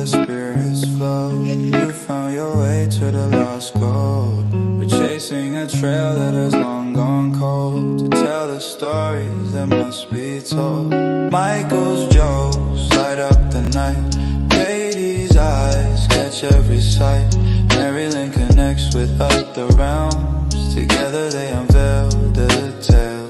spirits flow. You found your way to the lost gold. We're chasing a trail that has long gone cold. To tell the stories that must be told. Michael's jokes light up the night. Brady's eyes catch every sight. MaryLynn connects with other realms. Together they unveil the tales.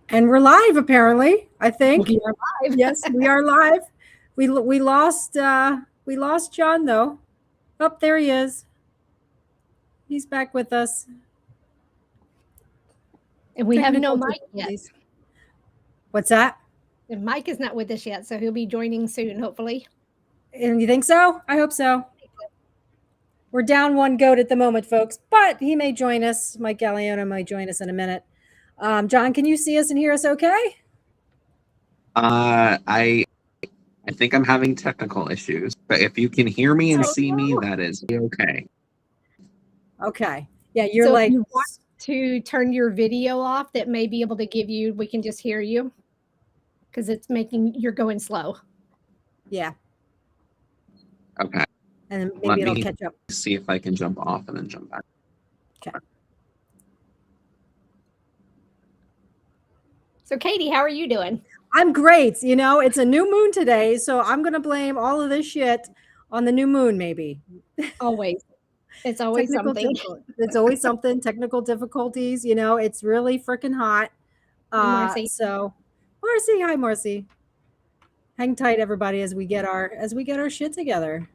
And we're live, apparently. I think we are live. Yes, we are live. We lost John though. Oh, there he is. He's back with us. And we have no Mike yet. What's that? And Mike is not with us yet, so he'll be joining soon, hopefully. And you think so? I hope so. We're down one goat at the moment, folks, but he may join us. Mike Gagliano might join us in a minute. John, can you see us and hear us okay? I think I'm having technical issues, but if you can hear me and see me, that is okay. Okay. Yeah, you're so like... If you want to turn your video off, that may be able to give you, we can just hear you, because it's making, you're going slow. Yeah. Okay. And then maybe it'll catch up. See if I can jump off and then jump back. Okay. So, Katie, how are you doing? I'm great. You know, it's a new moon today, so I'm going to blame all of this shit on the new moon, maybe. Always. It's always something. It's always something. Technical difficulties. You know, it's really freaking hot. Marcy. So, Marcy, hi, Marcy. Hang tight, everybody, as we get our shit together.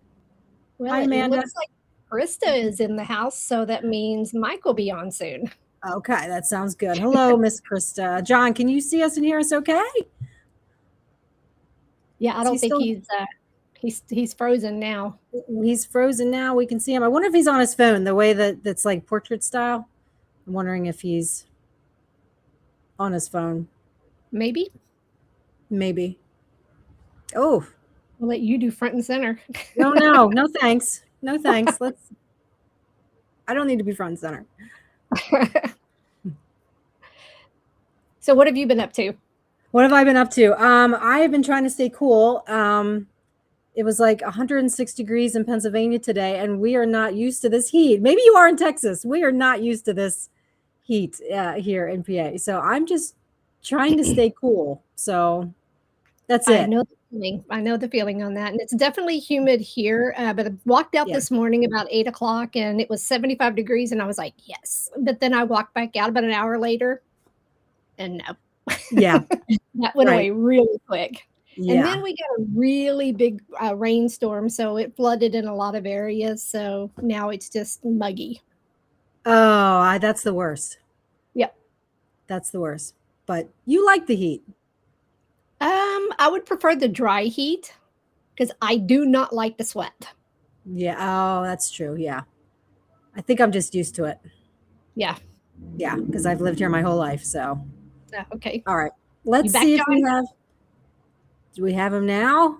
Well, hi, Amanda. It looks like Krista is in the house, so that means Mike will be on soon. Okay, that sounds good. Hello, Miss Krista. John, can you see us and hear us okay? Yeah, I don't think he's frozen now. He's frozen now. We can see him. I wonder if he's on his phone, the way that's like portrait style. I'm wondering if he's on his phone. Maybe. Oh. We'll let you do front and center. No thanks. No thanks. I don't need to be front and center. So what have you been up to? What have I been up to? I have been trying to stay cool. It was like 106 degrees in Pennsylvania today, and we are not used to this heat. Maybe you are in Texas. We are not used to this heat here in PA. So I'm just trying to stay cool. So that's it. I know the feeling on that. And it's definitely humid here. But I walked out this morning about 8 o'clock and it was 75 degrees. And I was like, yes. But then I walked back out about an hour later and no. Yeah. That went away really quick. Yeah. And then we got a really big rainstorm. So it flooded in a lot of areas. So now it's just muggy. Oh, that's the worst. Yep. That's the worst. But you like the heat. I would prefer the dry heat because I do not like the sweat. Yeah. Oh, that's true. Yeah. I think I'm just used to it. Yeah. Yeah. Because I've lived here my whole life. So. Okay. All right. Let's see if we have. Do we have him now?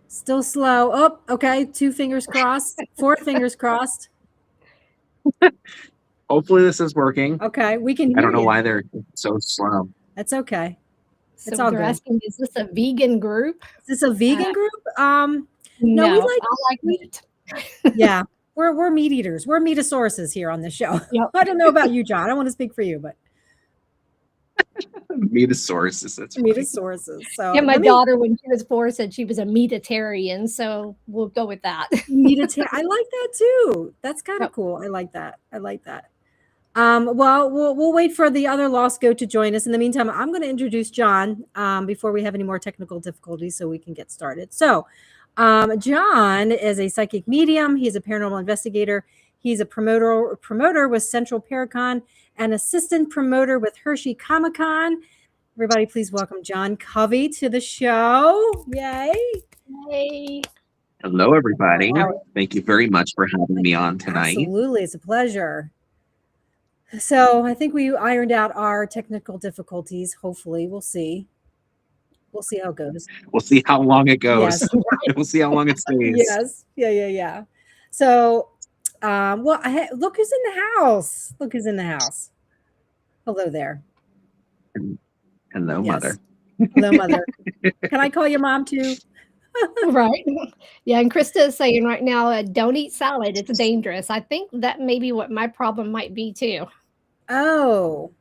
Still slow. Oh, okay. 2 fingers crossed. 4 fingers crossed. Hopefully this is working. Okay, we can hear I don't know you. why they're so slow. That's okay. So it's all they're good. Asking, is this a vegan group? Is this a vegan group? No, we I like meat. Yeah, we're meat eaters. We're meatasauruses here on this show. Yep. I don't know about you, John. I don't want to speak for you, but Metasaurus. That's funny. Metasaurus. So Yeah, my daughter, when she was 4, said she was a meatitarian, so we'll go with that. I like that too. That's kind of cool. I like that. Well, we'll wait for the other lost goat to join us. In the meantime, I'm going to introduce John before we have any more technical difficulties so we can get started. So John is a psychic medium. He's a paranormal investigator. He's a promoter with Central Paracon and assistant promoter with Hershey Comic-Con. Everybody, please welcome John Covey to the show. Yay. Yay. Hello, everybody. Thank you very much for having me on tonight. Absolutely. It's a pleasure. So I think we ironed out our technical difficulties. Hopefully, we'll see. We'll see how it goes. We'll see how long it goes. Yes. We'll see how long it stays. Yes. Yeah. So, look who's in the house. Hello there. Hello, Mother. Hello, Mother. Can I call you Mom too? Right. Yeah, and Krista is saying right now, don't eat salad. It's dangerous. I think that may be what my problem might be too. Oh.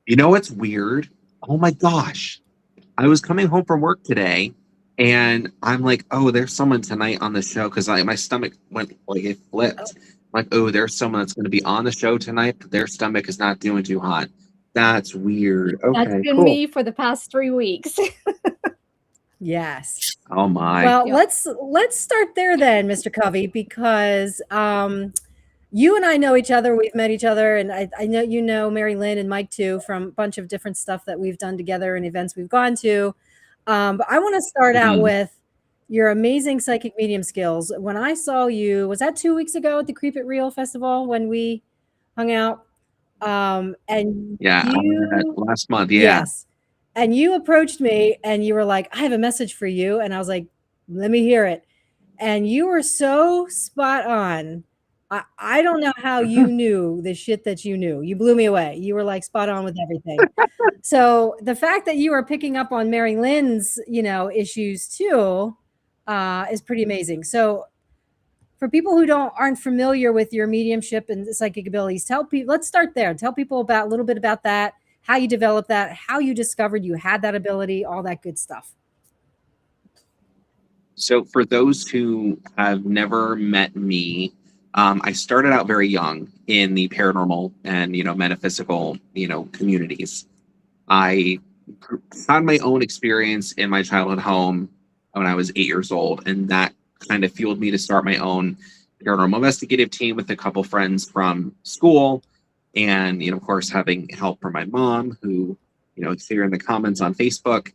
You know what's weird? Oh my gosh. I was coming home from work today and I'm like, oh, there's someone tonight on the show because my stomach went like it flipped. Oh. Like, oh, there's someone that's going to be on the show tonight, but their stomach is not doing too hot. That's weird. Okay, that's been cool. me for the past 3 weeks. Yes. Oh my. Well, let's start there then, Mr. Covey, because you and I know each other. We've met each other, and I know you know MaryLynn and Mike too from a bunch of different stuff that we've done together and events we've gone to. But I want to start out with your amazing psychic medium skills. When I saw you, was that 2 weeks ago at the Creep It Real Festival when we hung out? And last month. Yeah. Yes. And you approached me and you were like, I have a message for you. And I was like, let me hear it. And you were so spot on. I don't know how you knew the shit that you knew. You blew me away. You were like spot on with everything. So the fact that you were picking up on Marylynn's, issues too, is pretty amazing. So for people who aren't familiar with your mediumship and psychic abilities, let's start there. Tell people a little bit about that, how you developed that, how you discovered you had that ability, all that good stuff. So for those who have never met me, I started out very young in the paranormal and, metaphysical, communities. I had my own experience in my childhood home when I was 8 years old, and that kind of fueled me to start my own paranormal investigative team with a couple friends from school. And, of course, having help from my mom, who, it's here in the comments on Facebook,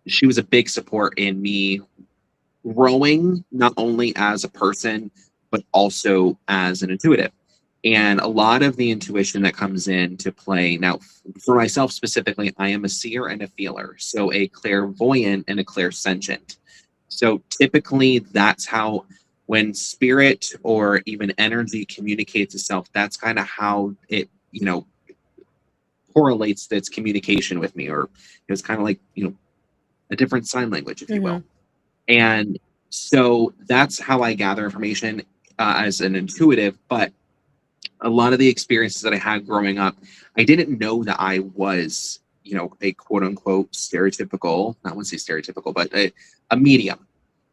she was a big support in me growing, not only as a person, but also as an intuitive. And a lot of the intuition that comes into play now, for myself specifically, I am a seer and a feeler, so a clairvoyant and a clairsentient. So typically that's how, when spirit or even energy communicates itself, that's kind of how it, correlates its communication with me, or it's kind of like, a different sign language, if you will. And so that's how I gather information as an intuitive. But a lot of the experiences that I had growing up, I didn't know that I was, a quote unquote stereotypical, not want to say stereotypical, but a medium.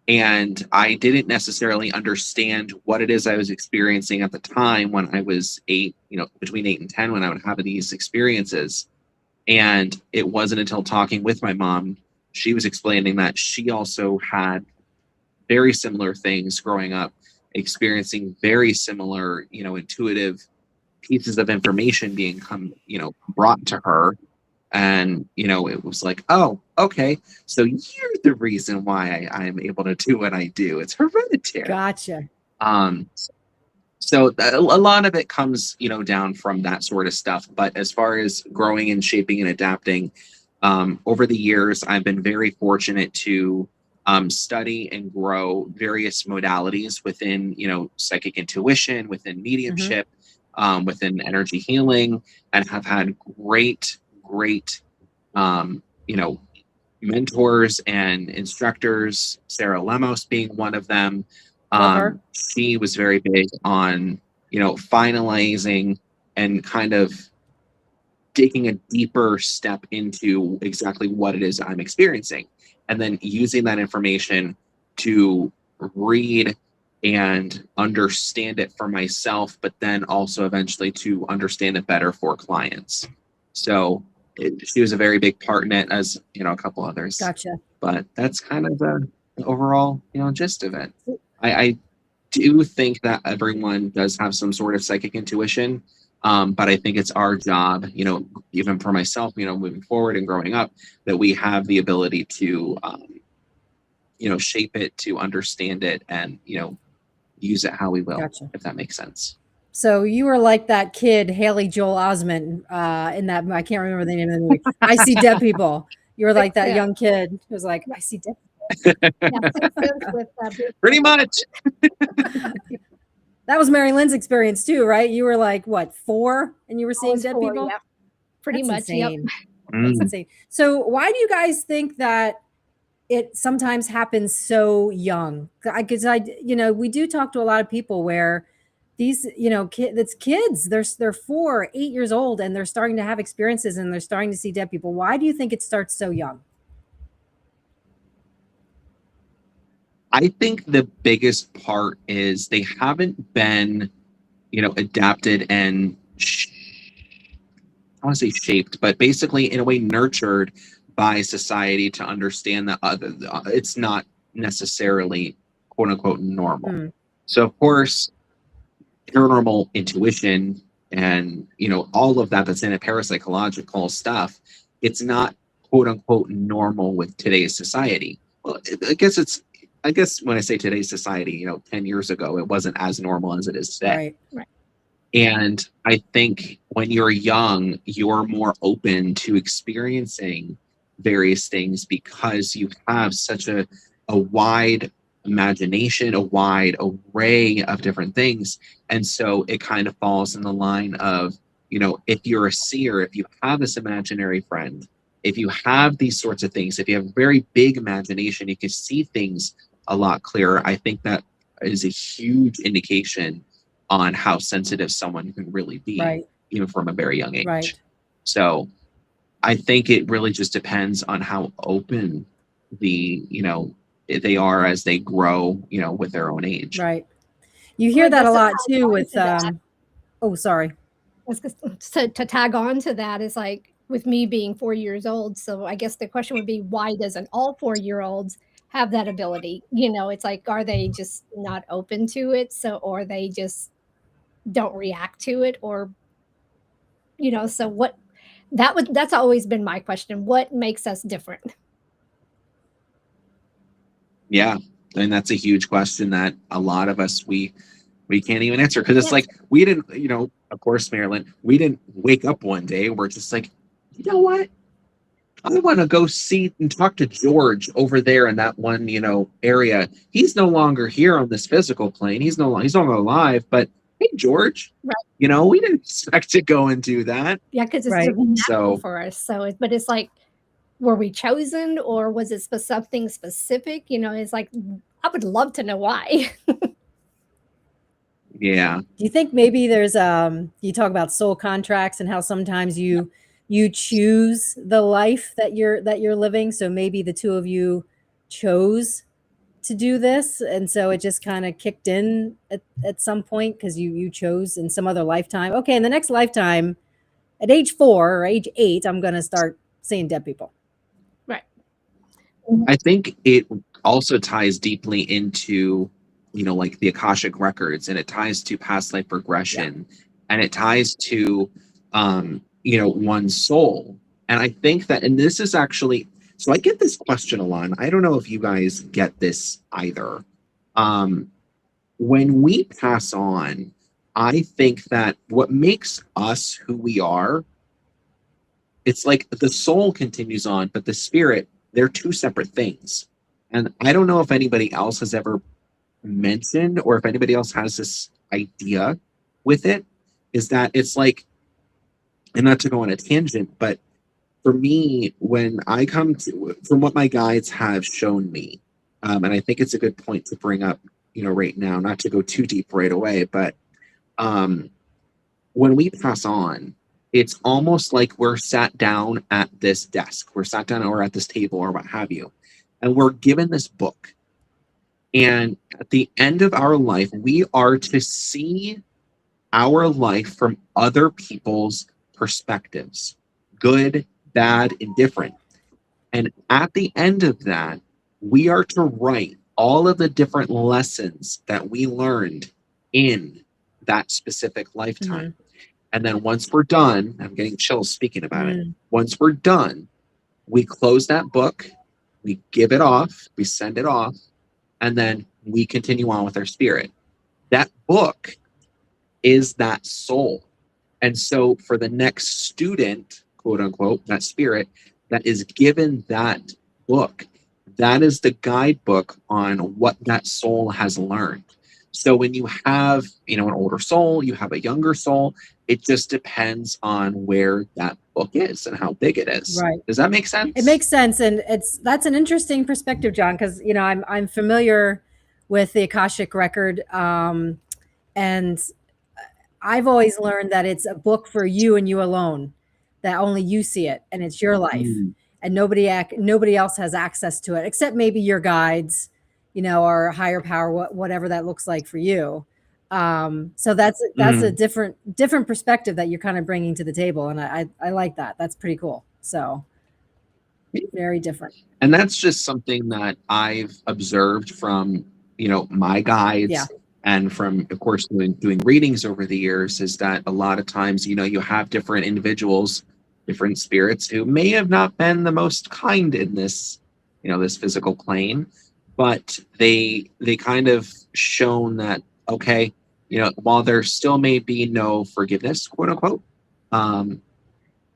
And I didn't necessarily understand what it is I was experiencing at the time when I was 8, between 8 and 10, when I would have these experiences. And it wasn't until talking with my mom, she was explaining that she also had very similar things growing up, experiencing very similar, intuitive pieces of information being brought to her. And, it was like, oh, okay, so you're the reason why I'm able to do what I do. It's hereditary. Gotcha. So a lot of it comes, down from that sort of stuff. But as far as growing and shaping and adapting, over the years, I've been very fortunate to study and grow various modalities within, psychic intuition, within mediumship, within energy healing, and have had great, mentors and instructors, Sarah Lemos being one of them. She was very big on, finalizing and kind of taking a deeper step into exactly what it is I'm experiencing, and then using that information to read and understand it for myself, but then also eventually to understand it better for clients. So she was a very big part in it, as you know, a couple others. Gotcha. But that's kind of the overall, you know, gist of it. I do think that everyone does have some sort of psychic intuition, but I think it's our job, you know, even for myself, you know, moving forward and growing up, that we have the ability to, you know, shape it, to understand it, and, you know, use it how we will, Gotcha. if that makes sense. So you were like that kid, Haley Joel Osment, in that, I can't remember the name of the movie, I See Dead People. You were like that young kid who was like, I see dead people. Pretty much. That was MaryLynn's experience too, right? You were like, what, 4? And you were seeing dead people? Yeah. Pretty That's much, yep. insane. That's insane. So why do you guys think that it sometimes happens so young? Because you know, we do talk to a lot of people where these, you know, kids, they're 4, 8 years old, and they're starting to have experiences and they're starting to see dead people. Why do you think it starts so young? I think the biggest part is they haven't been, you know, adapted and I want to say shaped, but basically in a way nurtured by society to understand that it's not necessarily quote unquote normal. So of course, paranormal intuition and, you know, all of that's in a parapsychological stuff, it's not quote unquote normal with today's society. Well, I guess when I say today's society, you know, 10 years ago, it wasn't as normal as it is today. Right. And I think when you're young, you're more open to experiencing various things because you have such a wide imagination, a wide array of different things. And so it kind of falls in the line of, you know, if you're a seer, if you have this imaginary friend, if you have these sorts of things, if you have a very big imagination, you can see things a lot clearer. I think that is a huge indication on how sensitive someone can really be, even from a very young age. Right. So I think it really just depends on how open they are as they grow, you know, with their own age. Right. You hear that a lot too with, oh, sorry. To tag on to that is like with me being 4 years old. So I guess the question would be, why doesn't all 4-year-olds have that ability? You know, it's like, are they just not open to it? So, or they just don't react to it, or, you know, so that's always been my question. What makes us different? Yeah. And that's a huge question that a lot of us, we can't even answer, because it's like, we didn't, you know, of course, MaryLynn, we didn't wake up one day, we're just like, you know what? I want to go see and talk to George over there in that one, you know, area. He's no longer here on this physical plane. He's no longer alive, but hey, George, you know, we didn't expect to go and do that. Yeah, because it's natural for us. So, but it's like, were we chosen, or was it something specific? You know, it's like, I would love to know why. Yeah. Do you think maybe there's you talk about soul contracts and how sometimes you choose the life that you're living, so maybe the two of you chose to do this, and so it just kind of kicked in at some point because you chose in some other lifetime, okay, in the next lifetime at age 4 or age 8 I'm going to start seeing dead people. Right. I think it also ties deeply into, you know, like the Akashic records, and it ties to past life regression, and it ties to you know, one's soul. And I think that, and this is actually, so I get this question a lot, and I don't know if you guys get this either. When we pass on, I think that what makes us who we are, it's like the soul continues on, but the spirit, they're two separate things. And I don't know if anybody else has ever mentioned, or if anybody else has this idea with it, is that it's like, and not to go on a tangent, but for me, when I come to, from what my guides have shown me, and I think it's a good point to bring up, you know, right now, not to go too deep right away, but when we pass on, it's almost like we're sat down at this desk, we're sat down or at this table or what have you, and we're given this book. And at the end of our life, we are to see our life from other people's perspectives, good, bad, indifferent. And at the end of that, we are to write all of the different lessons that we learned in that specific lifetime. And then once we're done, I'm getting chills speaking about it. Once we're done, we close that book, we give it off, we send it off, and then we continue on with our spirit. That book is that soul. And so for the next student, quote unquote, that spirit that is given that book, that is the guidebook on what that soul has learned. So when you have, an older soul, you have a younger soul, it just depends on where that book is and how big it is. Right. Does that make sense? It makes sense. And that's an interesting perspective, John, because, I'm familiar with the Akashic record. And I've always learned that it's a book for you and you alone, that only you see it and it's your life. And nobody else has access to it except maybe your guides, or higher power, whatever that looks like for you. So that's a different perspective that you're kind of bringing to the table. And I like that. That's pretty cool. So very different. And that's just something that I've observed from, my guides and from, of course, doing readings over the years, is that a lot of times, you have different individuals, different spirits who may have not been the most kind in this, this physical plane, but they kind of shown that, okay, while there still may be no forgiveness, quote unquote,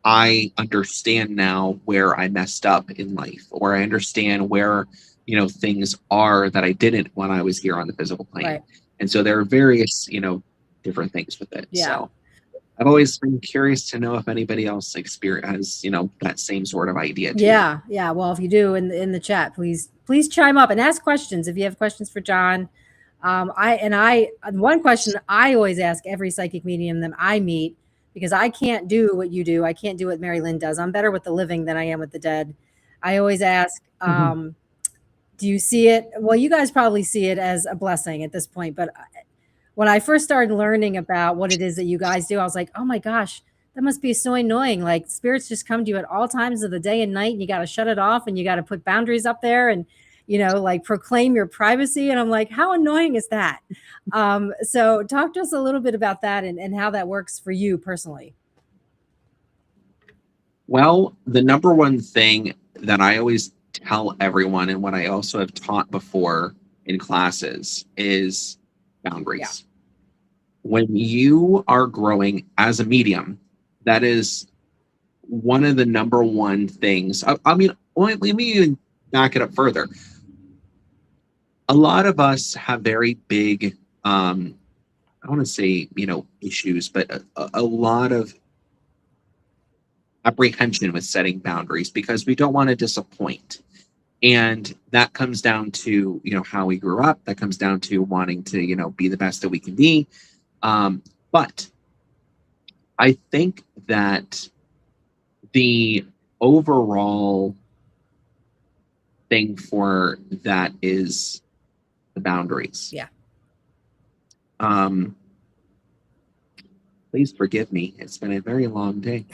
I understand now where I messed up in life, or I understand where, things are that I didn't when I was here on the physical plane. Right. And so there are various, different things with it. Yeah. So I've always been curious to know if anybody else spirit has, that same sort of idea too. Yeah. Yeah. Well, if you do in the chat, please chime up and ask questions. If you have questions for John, one question I always ask every psychic medium that I meet, because I can't do what you do. I can't do what MaryLynn does. I'm better with the living than I am with the dead. I always ask, do you see it? Well, you guys probably see it as a blessing at this point. But when I first started learning about what it is that you guys do, I was like, oh my gosh, that must be so annoying. Like, spirits just come to you at all times of the day and night, and you got to shut it off, and you got to put boundaries up there, and proclaim your privacy. And I'm like, how annoying is that? So talk to us a little bit about that and how that works for you personally. Well, the number one thing that I always tell everyone, and what I also have taught before in classes, is boundaries. Yeah. When you are growing as a medium, that is one of the number one things. Let me even back it up further. A lot of us have very big, I want to say, issues, but a lot of apprehension with setting boundaries because we don't want to disappoint. And that comes down to, how we grew up. That comes down to wanting to, be the best that we can be. But I think that the overall thing for that is the boundaries. Yeah. Please forgive me. It's been a very long day.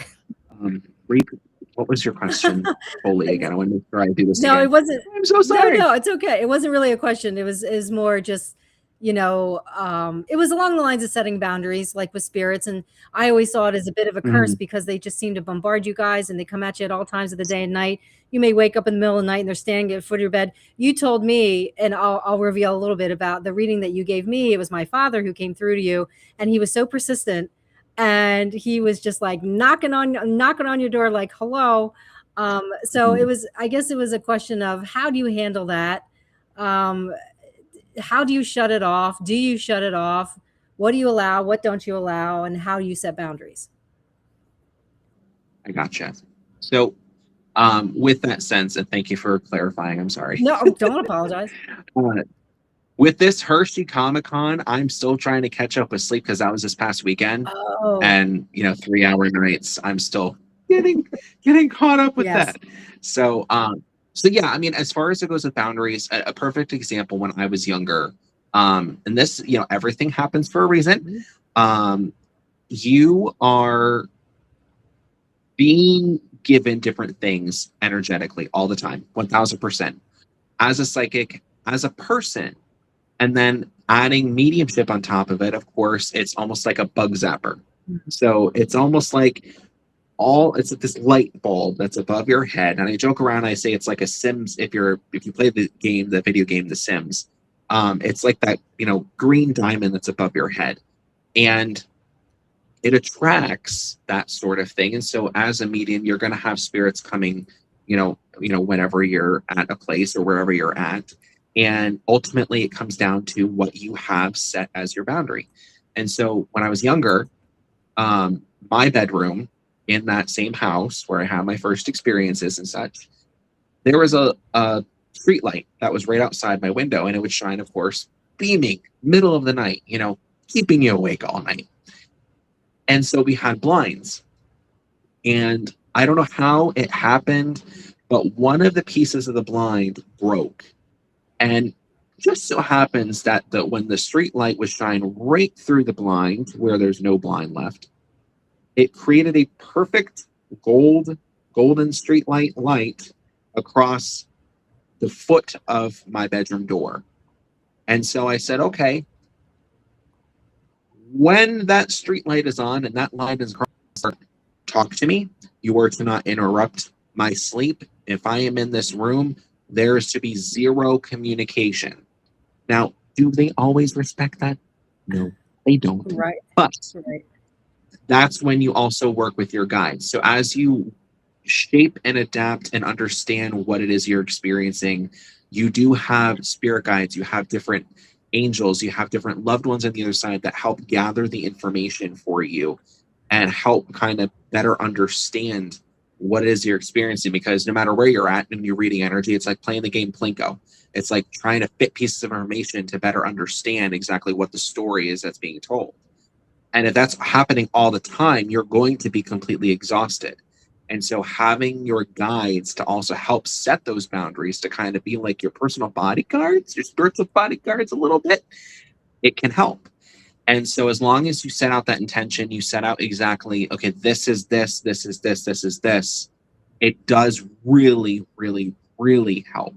What was your question fully again? I want to make sure I do this again. It wasn't. I'm so sorry. No, it's okay. It wasn't really a question. It was more just, it was along the lines of setting boundaries, like with spirits. And I always saw it as a bit of a curse because they just seem to bombard you guys, and they come at you at all times of the day and night. You may wake up in the middle of the night and they're standing at the foot of your bed. You told me, and I'll reveal a little bit about the reading that you gave me. It was my father who came through to you, and he was so persistent. And he was just like knocking on your door, like, hello. So I guess it was a question of, how do you handle that? How do you shut it off? Do you shut it off? What do you allow? What don't you allow? And how do you set boundaries? I gotcha. So with that sense, and thank you for clarifying, I'm sorry. No, don't apologize. With this Hershey Comic-Con, I'm still trying to catch up with sleep because that was this past weekend. Oh, And 3-hour nights. I'm still getting caught up with yes. that. So yeah, I mean, as far as it goes with boundaries, a perfect example when I was younger, and this, everything happens for a reason. You are being given different things energetically all the time, 1000%, as a psychic, as a person. And then adding mediumship on top of it, of course, it's almost like a bug zapper. So it's almost like it's like this light bulb that's above your head. And I joke around, I say it's like a Sims. If you play the video game, The Sims, it's like that, green diamond that's above your head. And it attracts that sort of thing. And so as a medium, you're going to have spirits coming, whenever you're at a place or wherever you're at. And ultimately, it comes down to what you have set as your boundary. And so when I was younger, my bedroom in that same house where I had my first experiences and such, there was a street light that was right outside my window, and it would shine, of course, beaming, middle of the night, keeping you awake all night. And so we had blinds. And I don't know how it happened, but one of the pieces of the blind broke. And just so happens that when the street light was shined right through the blind where there's no blind left, it created a perfect golden street light across the foot of my bedroom door. And so I said, okay, when that street light is on and that light is across, talk to me. You are to not interrupt my sleep. If I am in this room, there is to be zero communication. Now, do they always respect that? No, they don't. Right. But that's when you also work with your guides. So as you shape and adapt and understand what it is you're experiencing, you do have spirit guides, you have different angels, you have different loved ones on the other side that help gather the information for you and help kind of better understand what it is you're experiencing. Because no matter where you're at and you're reading energy, it's like playing the game Plinko. It's like trying to fit pieces of information to better understand exactly what the story is that's being told. And if that's happening all the time, you're going to be completely exhausted. And so having your guides to also help set those boundaries, to kind of be like your personal bodyguards, your spiritual bodyguards a little bit, it can help. And so as long as you set out that intention, you set out exactly, okay, this is this, this is this, this is this, it does really, really, really help.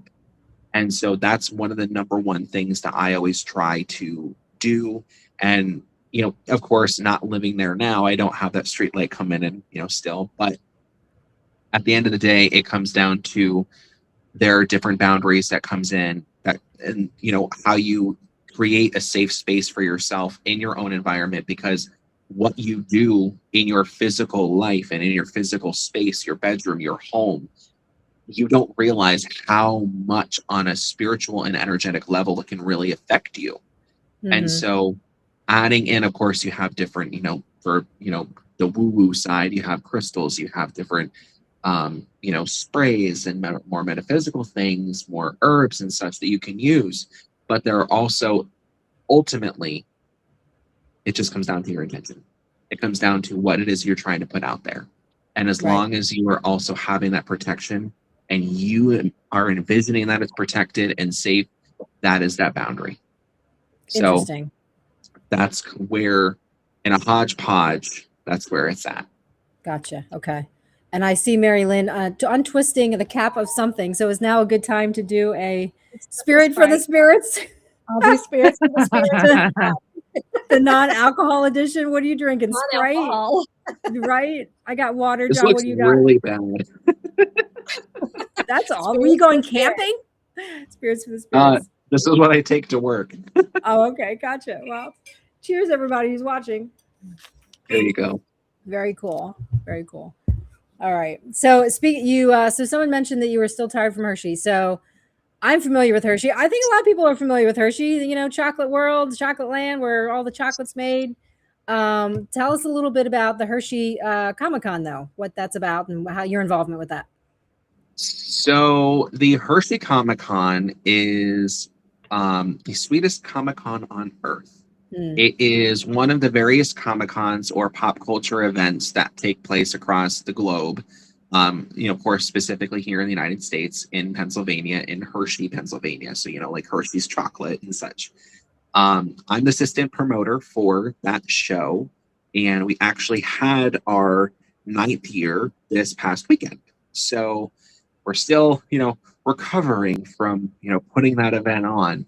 And so that's one of the number one things that I always try to do. And, of course, not living there now, I don't have that street light come in and, still, but at the end of the day, it comes down to there are different boundaries that comes in and how you create a safe space for yourself in your own environment, because what you do in your physical life and in your physical space, your bedroom, your home, you don't realize how much on a spiritual and energetic level it can really affect you. Mm-hmm. And so adding in, of course, you have different, for, the woo-woo side, you have crystals, you have different, sprays and more metaphysical things, more herbs and such that you can use. But there are also, ultimately, it just comes down to your intention. It comes down to what it is you're trying to put out there. And as long as you are also having that protection and you are envisioning that it's protected and safe, that is that boundary. So that's where, in a hodgepodge, that's where it's at. Gotcha. Okay. And I see MaryLynn untwisting the cap of something. So is now a good time to do a spirit for the spirits? I'll do spirits for the spirits. The non-alcohol edition. What are you drinking? Non-alcohol. Sprite? Right? I got water. This John, looks what do you got? really bad. That's all. Were you going camping? Spirits for the spirits. This is what I take to work. Oh, okay. Gotcha. Well, cheers, everybody who's watching. There you go. Very cool. Very cool. All right. So so someone mentioned that you were still tired from Hershey. So I'm familiar with Hershey. I think a lot of people are familiar with Hershey, chocolate world, chocolate land, where all the chocolate's made. Tell us a little bit about the Hershey Comic-Con, though, what that's about and how your involvement with that. So the Hershey Comic-Con is the sweetest Comic-Con on Earth. Hmm. It is one of the various Comic-Cons or pop culture events that take place across the globe. Of course, specifically here in the United States, in Pennsylvania, in Hershey, Pennsylvania. So, like Hershey's chocolate and such. I'm the assistant promoter for that show, and we actually had our 9th year this past weekend. So we're still, recovering from, putting that event on.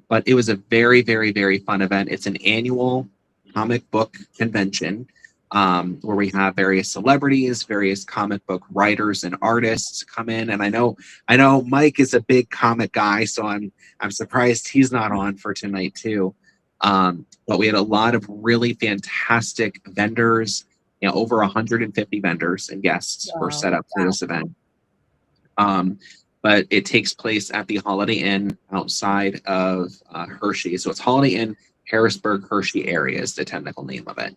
But it was a very, very, very fun event. It's an annual comic book convention where we have various celebrities, various comic book writers and artists come in. And I know Mike is a big comic guy, so I'm surprised he's not on for tonight too. But we had a lot of really fantastic vendors. Over 150 vendors and guests were set up for this event. But it takes place at the Holiday Inn outside of Hershey. So it's Holiday Inn, Harrisburg, Hershey area is the technical name of it.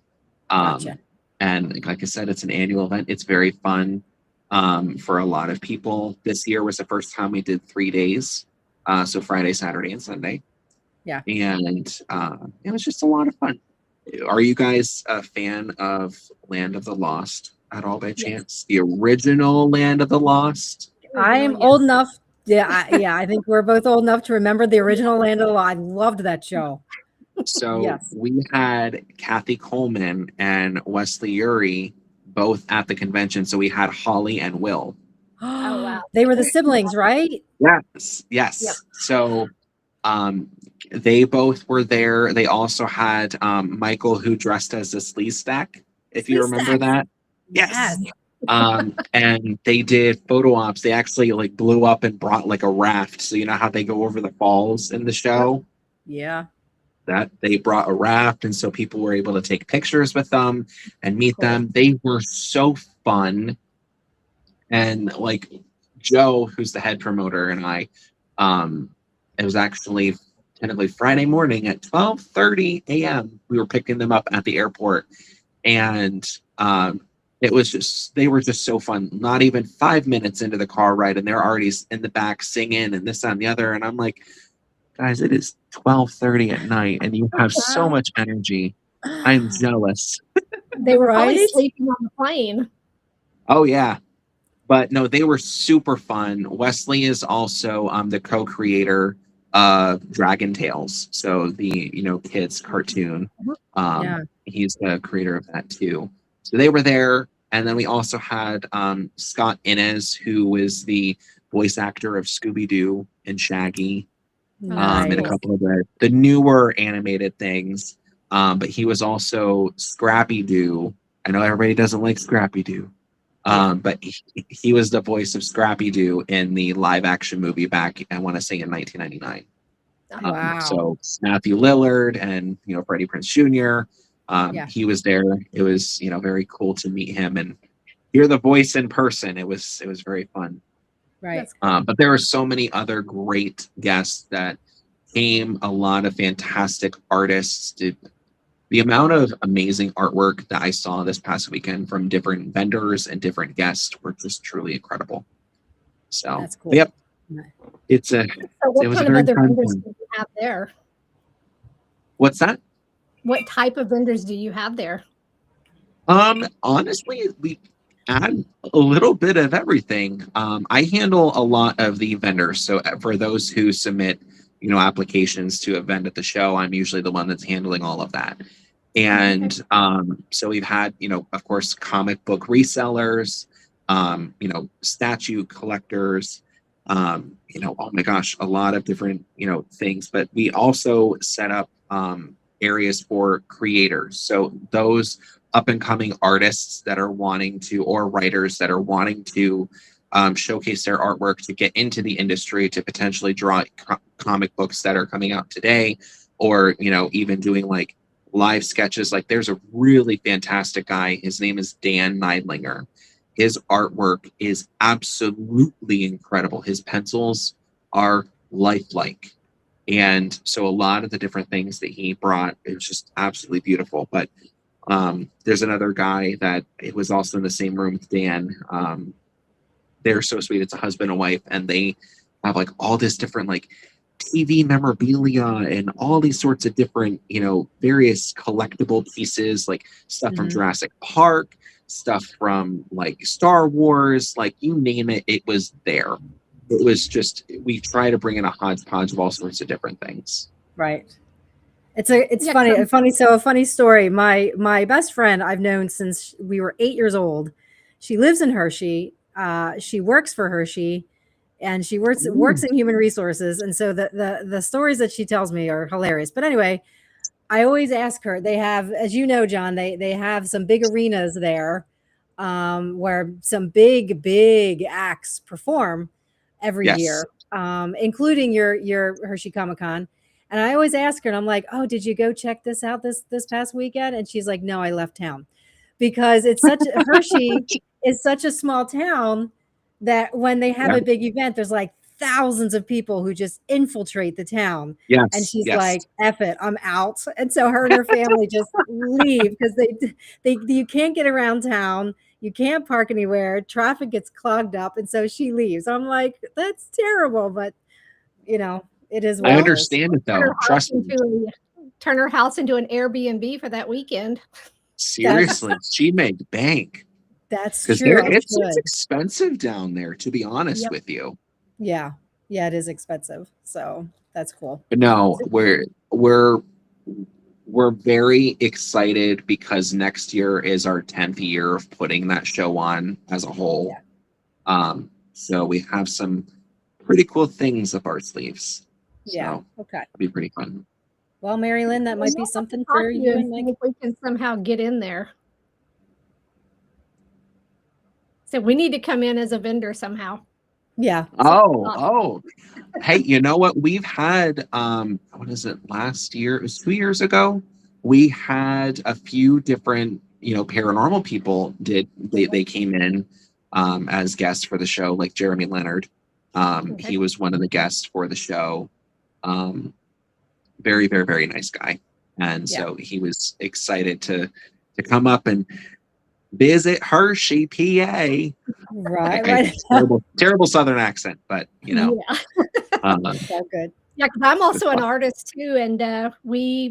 Gotcha. And like I said, it's an annual event. It's very fun for a lot of people. This year was the first time we did 3 days. So Friday, Saturday, and Sunday. Yeah. And it was just a lot of fun. Are you guys a fan of Land of the Lost at all by chance? The original Land of the Lost? I'm old enough. Yeah, I think we're both old enough to remember the original Land of the Lost. I loved that show. So Yes. we had Kathy Coleman and Wesley Uri both at the convention. So we had Holly and Will. Oh, wow. They were the siblings, right? Yes. Yep. So they both were there. They also had Michael, who dressed as a Sleestack, if you remember that. Yes. And they did photo ops. They actually blew up and brought a raft. So you know how they go over the falls in the show? Yeah. That they brought a raft, and so people were able to take pictures with them and meet them. They were so fun. And Joe, who's the head promoter, and I, it was actually technically Friday morning at 12:30 a.m. We were picking them up at the airport, and they were just so fun. Not even 5 minutes into the car ride, and they're already in the back singing and this, that, and the other. And I'm like, guys, it is 12:30 at night, and you have so much energy. I'm jealous. They were probably sleeping on the plane. Oh yeah, but no, they were super fun. Wesley is also the co-creator of Dragon Tales, so the kids cartoon. He's the creator of that too. So they were there, and then we also had Scott Innes, who was the voice actor of Scooby-Doo and Shaggy. Nice. And a couple of the newer animated things. But he was also Scrappy-Doo. I know everybody doesn't like Scrappy-Doo. But he was the voice of Scrappy-Doo in the live action movie back, I want to say, in 1999. Wow. So Matthew Lillard and Freddie Prinze Jr. He was there. It was very cool to meet him and hear the voice in person. It was very fun. Right. But there were so many other great guests that came, a lot of fantastic artists. The amount of amazing artwork that I saw this past weekend from different vendors and different guests were just truly incredible. So, that's cool. Yep. So what it was kind a of very other fun vendors one. do you have there? What's that? What type of vendors do you have there? Honestly, we add a little bit of everything. I handle a lot of the vendors. So for those who submit, applications to a vend at the show, I'm usually the one that's handling all of that. And so we've had, of course, comic book resellers, statue collectors, oh my gosh, a lot of different, things. But we also set up areas for creators. So those up and coming artists that are wanting to, or writers that are wanting to showcase their artwork to get into the industry, to potentially draw comic books that are coming out today, or even doing live sketches. There's a really fantastic guy. His name is Dan Neidlinger. His artwork is absolutely incredible. His pencils are lifelike. And so a lot of the different things that he brought, it was just absolutely beautiful. But there's another guy that it was also in the same room with Dan. They're so sweet. It's a husband and wife, and they have all this different TV memorabilia and all these sorts of different, various collectible pieces, like stuff from Jurassic Park, stuff from like Star Wars, like you name it, it was there. It was just, we try to bring in a hodgepodge of all sorts of different things. Right. It's funny. A funny story. My best friend I've known since we were 8 years old. She lives in Hershey. She works for Hershey, and she works in human resources. And so the stories that she tells me are hilarious. But anyway, I always ask her. They have, as you know, John, they have some big arenas there, where some big acts perform every year, including your Hershey Comic Con. And I always ask her, and I'm like, "Oh, did you go check this out this past weekend?" And she's like, "No, I left town," because it's Hershey is such a small town that when they have a big event, there's like thousands of people who just infiltrate the town. Yes, and she's like, "F it, I'm out." And so her and her family just leave because they you can't get around town. You can't park anywhere. Traffic gets clogged up. And so she leaves. I'm like, that's terrible. But, it is what I understand it, though. Trust me. Turn her house into an Airbnb for that weekend. Seriously, she made bank. That's true. It's expensive down there, to be honest with you. Yeah. Yeah, it is expensive. So that's cool. But no, we're very excited because next year is our 10th year of putting that show on as a whole. Yeah. So we have some pretty cool things up our sleeves. Yeah. So okay. It'll be pretty fun. Well, MaryLynn, that might be something for you. And if we can somehow get in there. So we need to come in as a vendor somehow. Yeah. Oh. Hey, you know what? We've had, what is it, last year? It was 2 years ago. We had a few different, paranormal people they came in as guests for the show, like Jeremy Leonard. He was one of the guests for the show. Very, very, very nice guy. And so he was excited to come up and visit Hershey, PA. Right. Terrible Southern accent, but so good. Yeah, because I'm also an artist too, and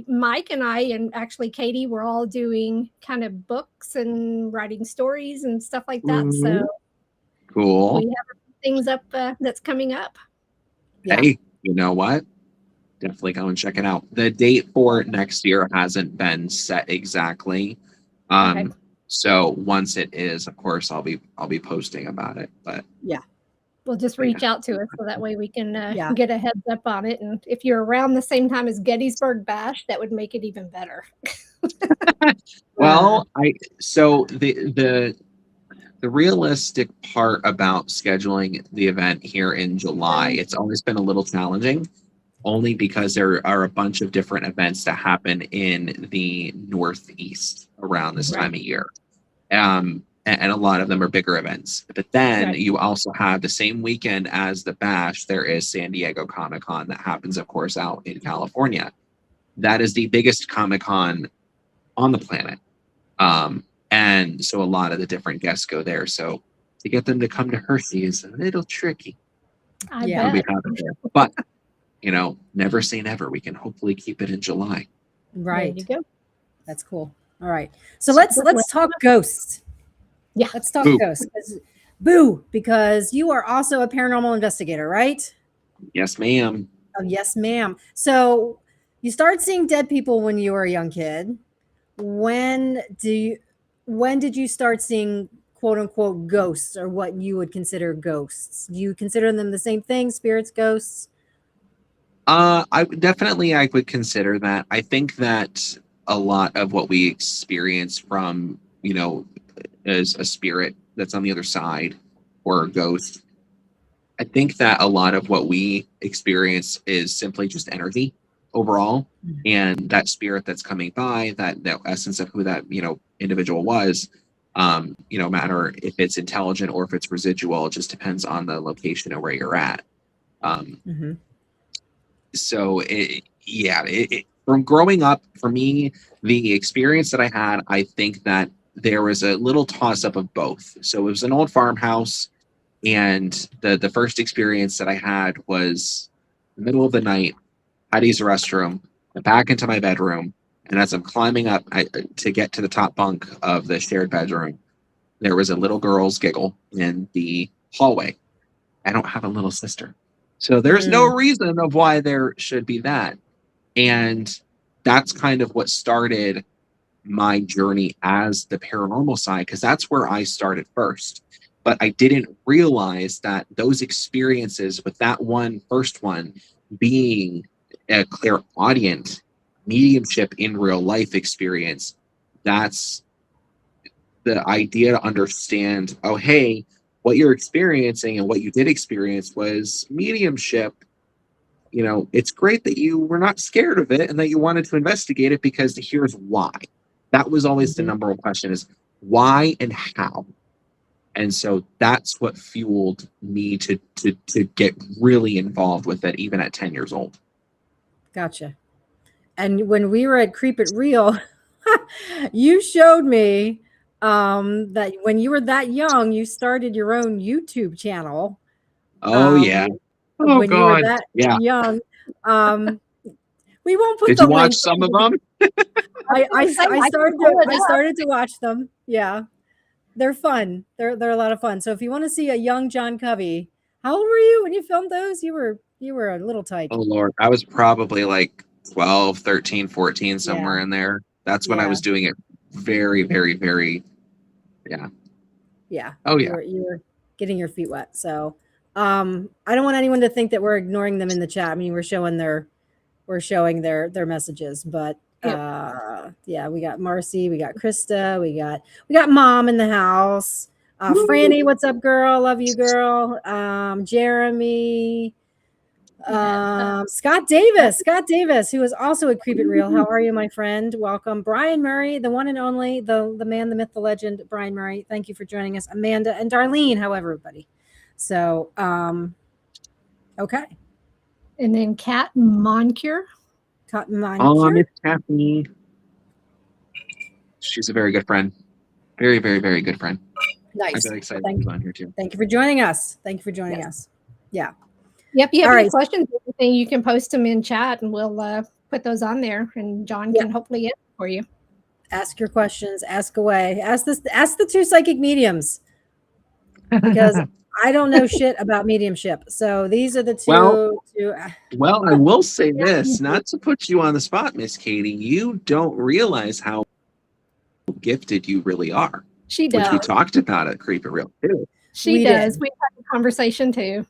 Mike and I, and actually Katie, we're all doing kind of books and writing stories and stuff like that. Mm-hmm. So cool. We have things up that's coming up. Hey, you know what? Definitely go and check it out. The date for next year hasn't been set exactly. So once it is, of course, I'll be posting about it. But we'll just reach out to us so that way we can get a heads up on it. And if you're around the same time as Gettysburg Bash, that would make it even better. Well, the realistic part about scheduling the event here in July, it's always been a little challenging, only because there are a bunch of different events that happen in the Northeast around this time of year. And a lot of them are bigger events. But then you also have the same weekend as the Bash, there is San Diego Comic-Con that happens, of course, out in California. That is the biggest Comic-Con on the planet. And so a lot of the different guests go there. So to get them to come to Hershey is a little tricky. I bet. But, never say never. We can hopefully keep it in July. Right. There you go. That's cool. All right. So let's talk ghosts. Yeah. Let's talk ghosts. Because you are also a paranormal investigator, right? Yes, ma'am. Oh, yes, ma'am. So you started seeing dead people when you were a young kid. When did you start seeing quote unquote ghosts, or what you would consider ghosts? Do you consider them the same thing, spirits, ghosts? I would consider that. I think that a lot of what we experience from, as a spirit that's on the other side, or a ghost, I think that a lot of what we experience is simply just energy overall. Mm-hmm. And that spirit that's coming by, that essence of who that, individual was, matter if it's intelligent or if it's residual, it just depends on the location of where you're at. So from growing up, for me, the experience that I had, I think that there was a little toss up of both. So it was an old farmhouse, and the first experience that I had was the middle of the night, had to use the restroom, went back into my bedroom, and as I'm climbing up to get to the top bunk of the shared bedroom, there was a little girl's giggle in the hallway. I don't have a little sister. So there's no reason of why there should be that. And that's kind of what started my journey as the paranormal side, because that's where I started first. But I didn't realize that those experiences with that first one being a clairaudient mediumship in real life experience, that's the idea to understand, oh, hey, what you're experiencing and what you did experience was mediumship. You know, it's great that you were not scared of it and that you wanted to investigate it, because here's why. That was always the number one question, is why and how. And so that's what fueled me to get really involved with it, even at 10 years old. Gotcha. And when we were at Creep It Real, you showed me that when you were that young, you started your own YouTube channel. Oh, yeah. Oh, when God. you were that young. We won't put Did the you watch link. some of them? I started to watch them. Yeah. They're fun. They're a lot of fun. So if you want to see a young John Covey, how old were you when you filmed those? You were a little tyke. Oh, Lord. I was probably like 12, 13, 14, somewhere in there. That's when I was doing it very, very, very, Yeah. Oh, yeah. You were getting your feet wet. So I don't want anyone to think that we're ignoring them in the chat. I mean, we're showing their messages, but we got Marcy, we got Krista, we got Mom in the house. Franny, what's up, girl? Love you, girl. Jeremy, Scott Davis, who is also at Creep It Real. How are you, my friend? Welcome. Brian Murray, the one and only, the man, the myth, the legend, Brian Murray. Thank you for joining us. Amanda and Darlene, how everybody. So, okay. And then Kat Moncure. Miss Kathy. She's a very good friend. Very, very, very good friend. Nice. I'm very excited to be on here too. Thank you for joining us. Yeah. Yep. You have any questions, anything, you can post them in chat and we'll put those on there, and John can hopefully answer for you. Ask your questions, ask away. Ask the two psychic mediums, because I don't know shit about mediumship. So these are the two. Well, I will say this, not to put you on the spot, Miss Katie, you don't realize how gifted you really are. She does. Which we talked about at Creep It Real too. She does. We had a conversation too.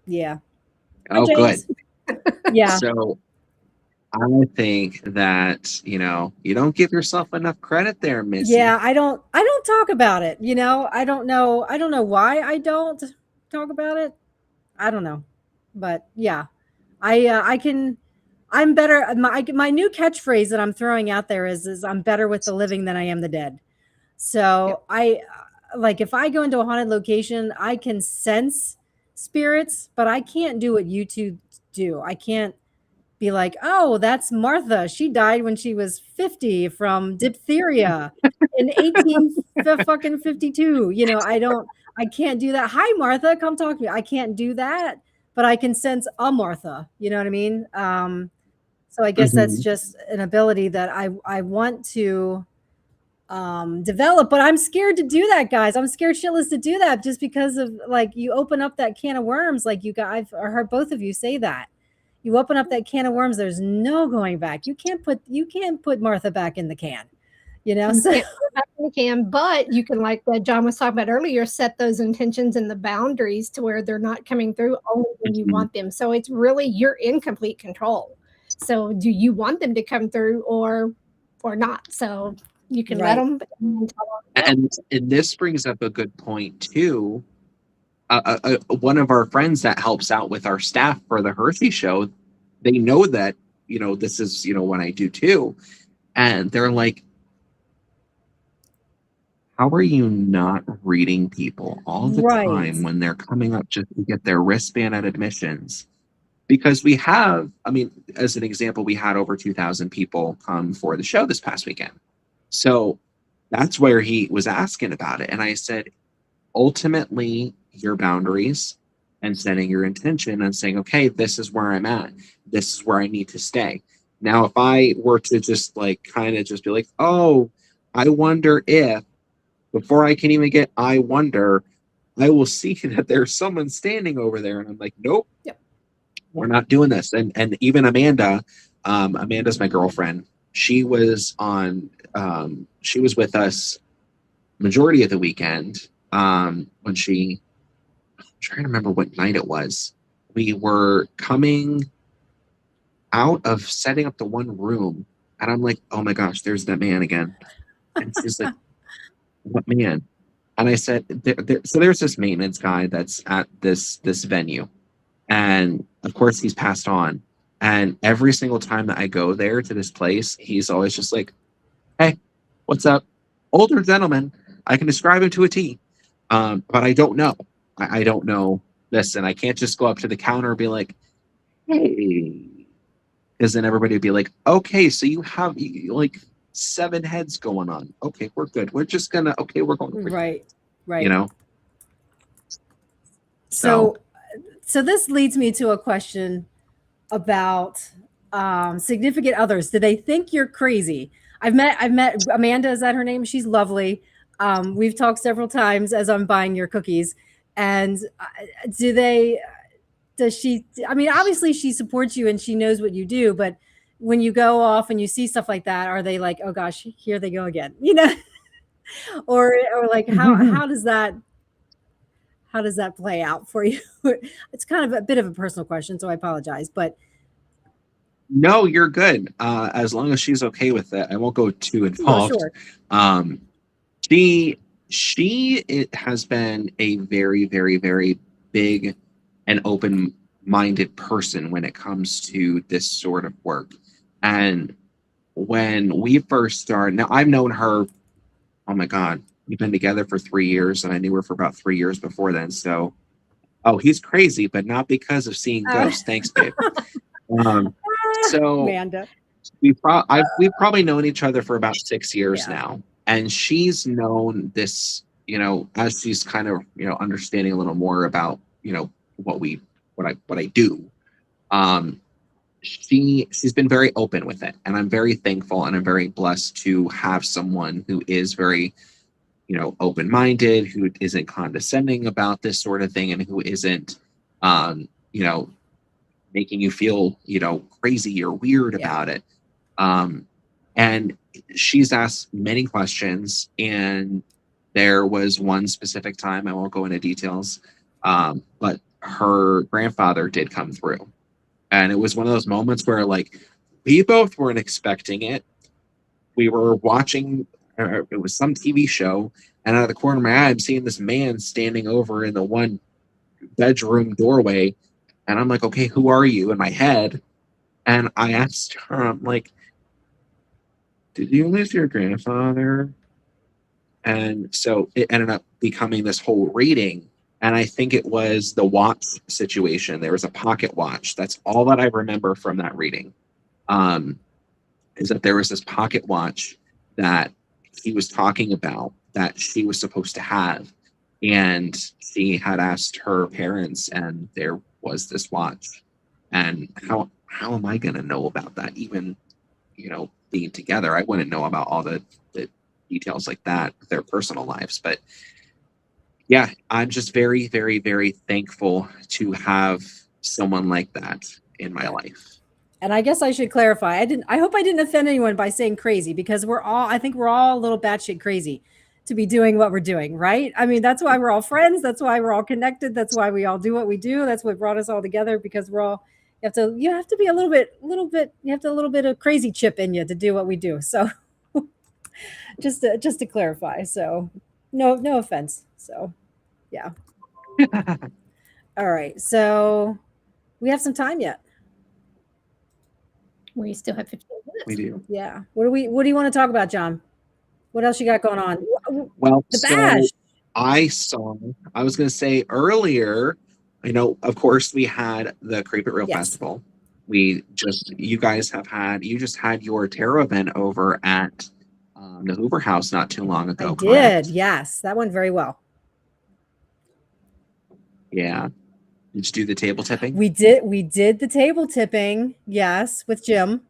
Yeah. Oh, good. Yeah. So I think that, you don't give yourself enough credit there, Missy. Yeah, I don't talk about it. I don't know why I don't talk about it. I don't know. But yeah, I'm better. My new catchphrase that I'm throwing out there is I'm better with the living than I am the dead. So if I go into a haunted location, I can sense spirits, but I can't do what you two do. I can't be like, oh, that's Martha. She died when she was 50 from diphtheria in 1852. I can't do that. Hi, Martha, come talk to me. I can't do that, but I can sense a Martha. You know what I mean? So I guess that's just an ability that I want to develop, but I'm scared to do that, guys. I'm scared shitless to do that, just because of you open up that can of worms. I've heard both of you say that. You open up that can of worms, there's no going back. You can't put Martha back in the can. So you can, but you can, like John was talking about earlier, set those intentions and the boundaries to where they're not coming through only when you want them. So it's really, you're in complete control. So do you want them to come through or not? So you can let them. And this brings up a good point too. One of our friends that helps out with our staff for the Hershey show, they know that, this is, what I do too. And they're like, how are you not reading people all the time when they're coming up just to get their wristband at admissions? Because we have, as an example, we had over 2,000 people come for the show this past weekend. So that's where he was asking about it. And I said, ultimately, your boundaries, and setting your intention and saying, okay, this is where I'm at. This is where I need to stay. Now, if I were to just like kind of just be like, oh, I wonder if, before I can even get, I wonder, I will see that there's someone standing over there. And I'm like, nope, Yep. we're not doing this. And even Amanda, Amanda's my girlfriend. She was with us majority of the weekend. When I'm trying to remember what night it was. We were coming out of setting up the one room, and I'm like, oh my gosh, there's that man again. And she's like, what man? And I said, so there's this maintenance guy that's at this venue. And of course he's passed on. And every single time that I go there to this place, he's always just like, hey, what's up? Older gentleman. I can describe him to a T. But I don't know. I don't know. Listen, I can't just go up to the counter and be like, hey. Because then everybody would be like, okay, so you have like 7 heads going on. Okay, we're good. We're just going to, okay, we're going. Right. You know? So this leads me to a question about significant others. Do they think you're crazy? I've met Amanda, is that her name? She's lovely. We've talked several times as I'm buying your cookies. And does she, I mean, obviously she supports you and she knows what you do, but when you go off and you see stuff like that, are they like, oh gosh, here they go again, you know? or like, how does that play out for you? It's kind of a bit of a personal question, so I apologize, but no, you're good. As long as she's okay with it, I won't go too involved. Sure. It has been a very, very, very big and open-minded person when it comes to this sort of work. And when we first started, now I've known her, oh my God, we've been together for 3 years, and I knew her for about 3 years before then. So, oh, he's crazy, but not because of seeing ghosts. Thanks, babe. So Amanda. we've probably known each other for about 6 years now. And she's known this, you know, as she's kind of, you know, understanding a little more about, you know, what I do. She's been very open with it, and I'm very thankful and I'm very blessed to have someone who is very, you know, open-minded, who isn't condescending about this sort of thing, and who isn't, you know, making you feel, you know, crazy or weird about it. And she's asked many questions, and there was one specific time, I won't go into details, but her grandfather did come through. And it was one of those moments where, like, we both weren't expecting it. We were watching, it was some TV show, and out of the corner of my eye, I'm seeing this man standing over in the one bedroom doorway. And I'm like, okay, who are you, in my head? And I asked her, I'm like, did you lose your grandfather? And so it ended up becoming this whole reading. And I think it was the watch situation. There was a pocket watch. That's all that I remember from that reading. Is that there was this pocket watch that he was talking about that she was supposed to have. And she had asked her parents, and there was this watch. And how am I going to know about that? Even, you know, being together, I wouldn't know about all the details like that, their personal lives. But yeah, I'm just very, very, very thankful to have someone like that in my life. And I guess I should clarify. I hope I didn't offend anyone by saying crazy, because I think we're all a little batshit crazy to be doing what we're doing, right? I mean, that's why we're all friends. That's why we're all connected. That's why we all do what we do. That's what brought us all together, because you have to be a little bit, you have to a little bit of crazy chip in you to do what we do. So just to clarify. So no offense. So yeah. All right. So we have some time yet. We still have 15 minutes. We do. Yeah. What do you want to talk about, John? What else you got going on? Well, the Bast. I was going to say earlier, you know, of course we had the Creep It Real Festival. You just had your tarot event over at the Hoover House not too long ago. Did. Yes. That went very well. Yeah. Did you do the table tipping? We did the table tipping, yes, with Jim.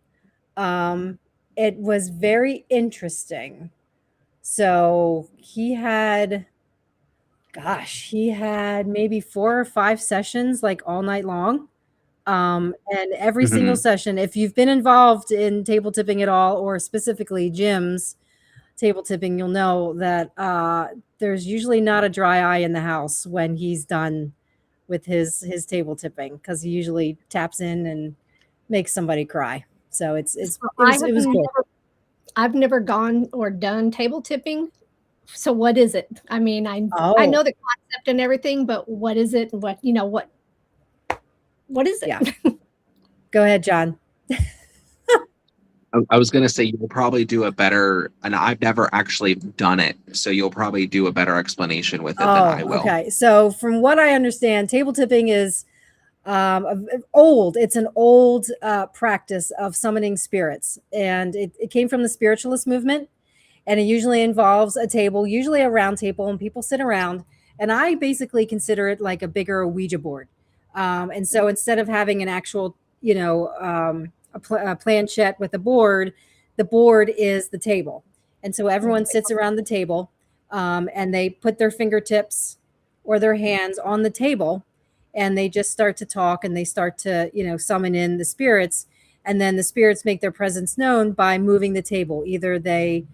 It was very interesting. So he had maybe 4 or 5 sessions, like all night long. And every single session, if you've been involved in table tipping at all, or specifically Jim's table tipping, you'll know that there's usually not a dry eye in the house when he's done with his table tipping, because he usually taps in and makes somebody cry. So it was cool. I've never gone or done table tipping. So what is it? I mean, I know the concept and everything, but what is it? What is it? Yeah. Go ahead, John. I was going to say you'll probably do a better, and I've never actually done it, so you'll probably do a better explanation with it than I will. Okay. So from what I understand, table tipping is old. It's an old practice of summoning spirits, and it came from the spiritualist movement, and it usually involves a table, usually a round table, and people sit around, and I basically consider it like a bigger Ouija board. And so instead of having an actual, a planchette with a board, the board is the table. And so everyone sits around the table, and they put their fingertips or their hands on the table, and they just start to talk, and they start to, summon in the spirits. And then the spirits make their presence known by moving the table. Either they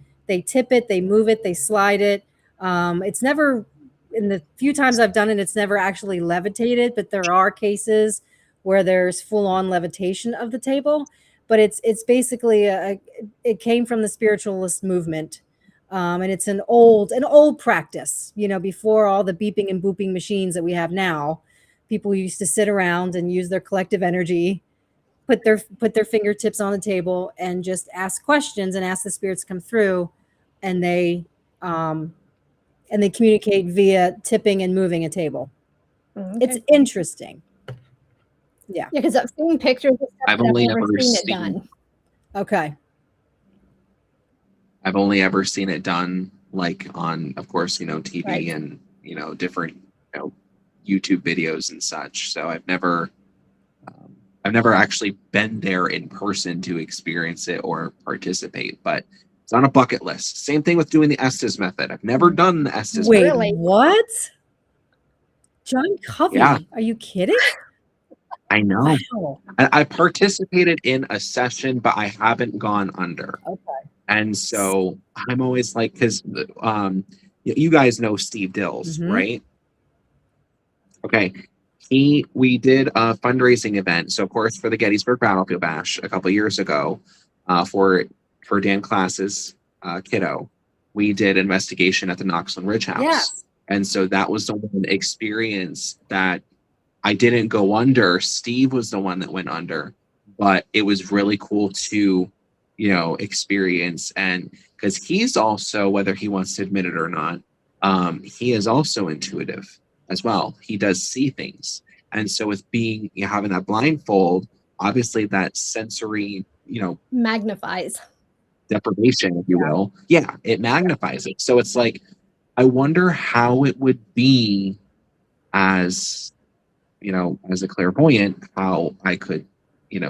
tip it, they move it, they slide it. It's never, in the few times I've done it, it's never actually levitated, but there are cases where there's full-on levitation of the table. But it's basically it came from the spiritualist movement, and it's an old practice. Before all the beeping and booping machines that we have now, people used to sit around and use their collective energy, put their fingertips on the table, and just ask questions and ask the spirits to come through, and they communicate via tipping and moving a table. Okay. It's interesting. Yeah, because I've seen pictures. I've only ever seen it done. Okay. I've only ever seen it done like on, of course, TV, right, and different YouTube videos and such. So I've never actually been there in person to experience it or participate, but it's on a bucket list. Same thing with doing the Estes method. I've never done the Estes method. Wait, what? John Covey? Yeah. Are you kidding? I know. Wow. I participated in a session, but I haven't gone under. Okay. And so I'm always like, because you guys know Steve Dills, right? Okay. We did a fundraising event. So of course for the Gettysburg Battlefield Bash a couple of years ago, for Dan Class's kiddo, we did investigation at the Knoxland Ridge House. Yes. And so that was the one experience that I didn't go under. Steve was the one that went under, but it was really cool to, experience. And because he's also, whether he wants to admit it or not, he is also intuitive as well. He does see things. And so with having that blindfold, obviously that sensory, magnifies deprivation, if you will. Yeah, it magnifies it. So it's like, I wonder how it would be as a clairvoyant, how I could,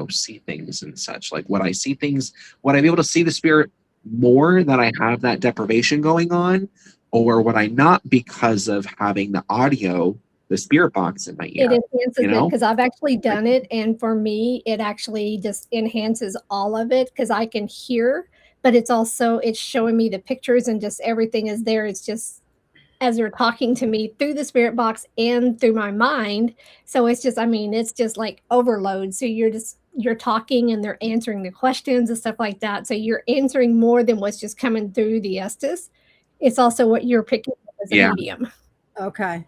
see things and such. Like, would I see things? Would I be able to see the spirit more that I have that deprivation going on? Or would I not, because of having the audio, the spirit box in my ear? It enhances it, because I've actually done it. And for me, it actually just enhances all of it, because I can hear, but it's showing me the pictures, and just everything is there. It's just as they're talking to me through the spirit box and through my mind. So it's just like overload. So you're talking and they're answering the questions and stuff like that. So you're answering more than what's just coming through the Estes. It's also what you're picking up as a medium. Okay.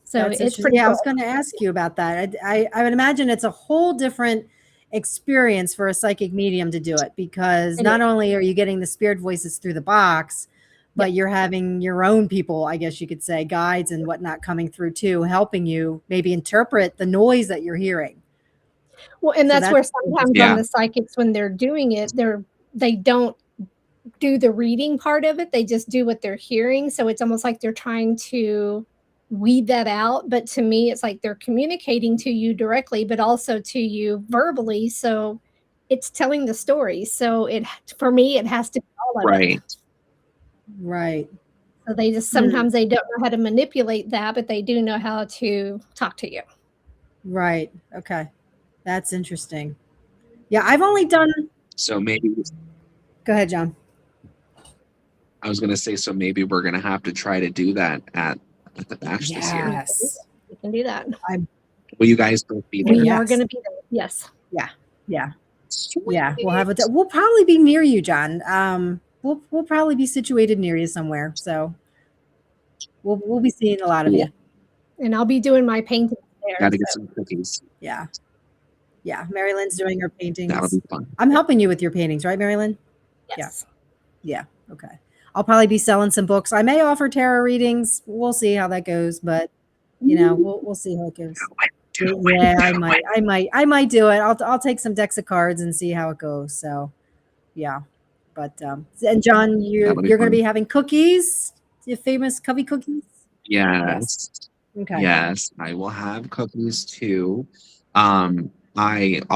So it's pretty cool. I was going to ask you about that. I would imagine it's a whole different experience for a psychic medium to do it, because not only are you getting the spirit voices through the box, but you're having your own people, I guess you could say, guides and whatnot coming through too, helping you maybe interpret the noise that you're hearing. Well, and that's where sometimes on the psychics, when they're doing it, they don't do the reading part of it. They just do what they're hearing. So it's almost like they're trying to weed that out. But to me, it's like they're communicating to you directly, but also to you verbally. So it's telling the story. So for me, it has to be all of it. Right. Right. So they just sometimes they don't know how to manipulate that, but they do know how to talk to you. Right. Okay. That's interesting. Yeah, I've only done. So maybe Go ahead, John. I was going to say, so maybe we're going to have to try to do that at the Bash this year. Yes. We can do that. Will you guys both be there? We Yes. are going to be there. Yes. Yeah. Yeah. Yeah. We'll have we'll probably be near you, John. We'll probably be situated near you somewhere. So we'll be seeing a lot of you. And I'll be doing my painting there. Got to get some cookies. Yeah. Yeah. MaryLynn's doing her paintings. That'll be fun. I'm helping you with your paintings, right, MaryLynn? Yes. Yeah. Okay. I'll probably be selling some books. I may offer tarot readings. We'll see how that goes, but we'll see how it goes. Yeah, I might do it. I'll take some decks of cards and see how it goes. So, yeah. But and John, you're going to be having cookies, your famous Covey cookies. Yes. Okay. Yes, I will have cookies too. I'll